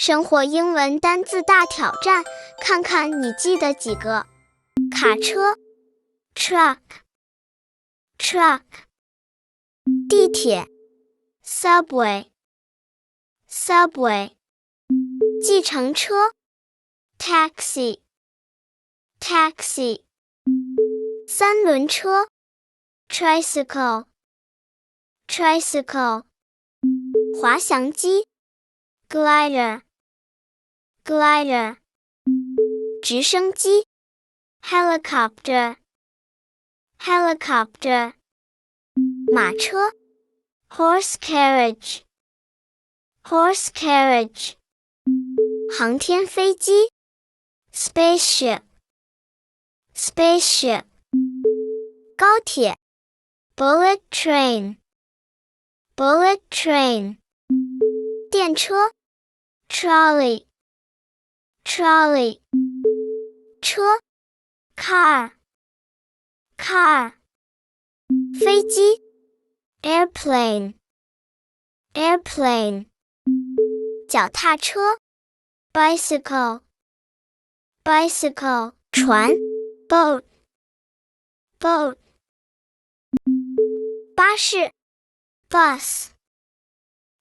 生活英文单字大挑战，看看你记得几个。卡车 truck truck， 地铁 subway subway， 计程车 taxi taxi， 三轮车 tricycle tricycle， 滑翔机 glider glider， 直升机 helicopter helicopter， 马车 horse carriage horse carriage， 航天飞机 spaceship spaceship， 高铁 bullet train bullet train， 电车 trolley trolley， 车 car car， 飞机 airplane airplane， 脚踏车 bicycle bicycle， 船 boat boat， 巴士 bus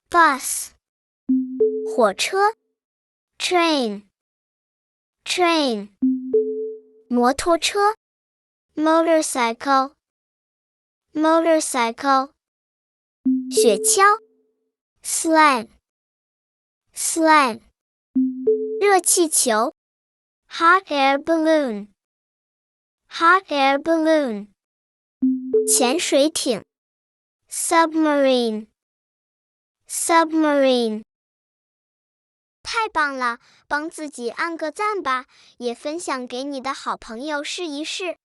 bus， 火车 train train， 摩托车 motorcycle motorcycle， 雪橇 sled sled， 热气球 hot air balloon hot air balloon， 潜水艇 submarine submarine。 太棒了，帮自己按个赞吧，也分享给你的好朋友试一试。